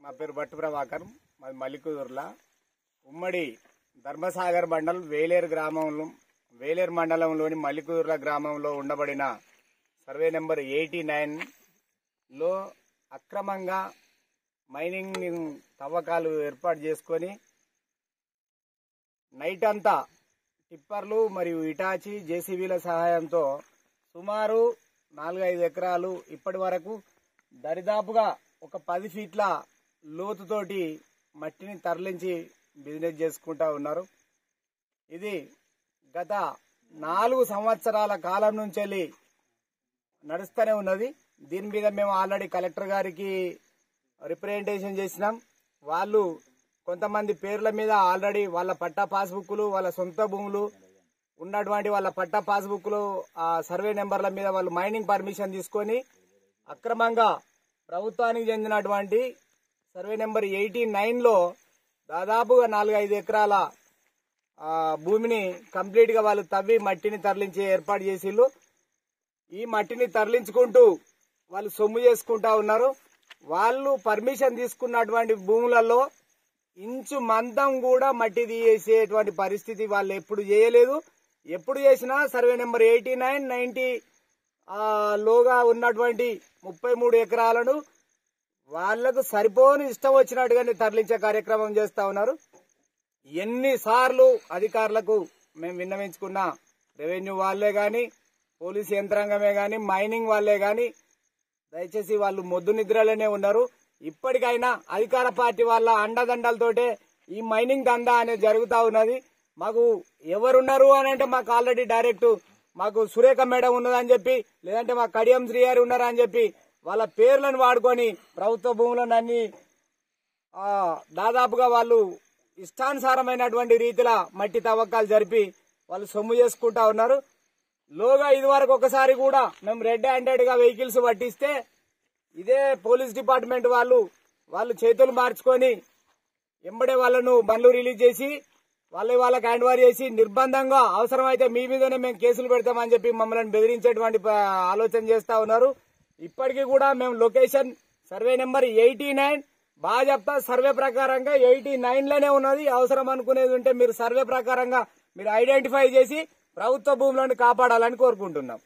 మా పేరు భట్టు ప్రభాకర్, మాది మల్లికుదుర్ల. ఉమ్మడి ధర్మసాగర్ మండలం వేలేరు మండలంలోని మల్లికుదుర్ల గ్రామంలో ఉండబడిన సర్వే నెంబర్ 89లో అక్రమంగా మైనింగ్ తవ్వకాలు ఏర్పాటు చేసుకొని నైట్ అంతా టిప్పర్లు మరియు ఇటాచి జేసీబీల సహాయంతో సుమారు 4-5 ఎకరాలు ఇప్పటి వరకు దరిదాపుగా ఒక 10 ఫీట్ల లోతుతోటి మట్టిని తరలించి బిజినెస్ చేసుకుంటా ఉన్నారు. ఇది గత 4 సంవత్సరాల కాలం నుంచి నడుస్తూనే ఉన్నది. దీని మీద మేము ఆల్రెడీ కలెక్టర్ గారికి రిప్రజెంటేషన్ చేసినాం. వాళ్ళు కొంతమంది పేర్ల మీద ఆల్రెడీ వాళ్ళ పట్టా పాస్బుక్లు, వాళ్ళ సొంత భూములు ఉన్నటువంటి వాళ్ళ పట్టా పాస్బుక్లు ఆ సర్వే నెంబర్ల మీద వాళ్ళు మైనింగ్ పర్మిషన్ తీసుకొని అక్రమంగా ప్రభుత్వానికి చెందినటువంటి సర్వే నెంబర్ 89లో దాదాపుగా 4-5 ఎకరాల భూమిని కంప్లీట్ గా వాళ్ళు తవ్వి మట్టిని తరలించి ఏర్పాటు చేసిళ్ళు. ఈ మట్టిని తరలించుకుంటూ వాళ్ళు సొమ్ము చేసుకుంటా ఉన్నారు. వాళ్ళు పర్మిషన్ తీసుకున్నటువంటి భూములలో ఇంచు మందం కూడా మట్టి తీసేటువంటి పరిస్థితి వాళ్ళు ఎప్పుడు చేయలేదు. ఎప్పుడు చేసినా సర్వే నెంబర్ 89, 90 లోగా ఉన్నటువంటి 33 ఎకరాలను వాళ్లకు సరిపోని ఇష్టం వచ్చినట్టుగానే తరలించే కార్యక్రమం చేస్తా ఉన్నారు. ఎన్నిసార్లు అధికారులకు మేము విన్నవించుకున్నా, రెవెన్యూ వాళ్లే గాని, పోలీసు యంత్రాంగమే గాని, మైనింగ్ వాళ్లే గాని దయచేసి వాళ్ళు మొద్దు నిద్రలోనే ఉన్నారు. ఇప్పటికైనా అధికార పార్టీ వాళ్ళ అండదండలతోటే ఈ మైనింగ్ దందా అనేది జరుగుతా ఉన్నది. మాకు ఎవరున్నారు అని అంటే మాకు ఆల్రెడీ డైరెక్ట్ మాకు సురేఖ మేడం ఉన్నదని చెప్పి, లేదంటే మా కడియం శ్రీ గారు ఉన్నారని చెప్పి వాళ్ళ పేర్లను వాడుకొని ప్రభుత్వ భూములను అన్ని దాదాపుగా వాళ్ళు ఇష్టానుసారమైనటువంటి రీతిలో మట్టి తవ్వకాలు జరిపి వాళ్ళు సొమ్ము చేసుకుంటా ఉన్నారు. లోగా ఇదివరకు ఒకసారి కూడా మేము రెడ్ హ్యాండెడ్ గా వెహికల్స్ పట్టిస్తే ఇదే పోలీస్ డిపార్ట్మెంట్ వాళ్ళు చేతులు మార్చుకొని ఎంబడే వాళ్ళను బండ్లు రిలీజ్ చేసి వాళ్ళకి హ్యాండ్ ఓవర్ చేసి నిర్బంధంగా అవసరమైతే మీ మీదనే మేము కేసులు పెడతామని చెప్పి మమ్మల్ని బెదిరించేటువంటి ఆలోచన చేస్తా ఉన్నారు. ఇప్పటికీ కూడా మేము లొకేషన్ సర్వే నెంబర్ 89 బాగా చెప్తా, సర్వే ప్రకారంగా 89లోనే ఉన్నది. అవసరం అనుకునేది ఉంటే మీరు సర్వే ప్రకారంగా మీరు ఐడెంటిఫై చేసి ప్రభుత్వ భూములను కాపాడాలని కోరుకుంటున్నాం.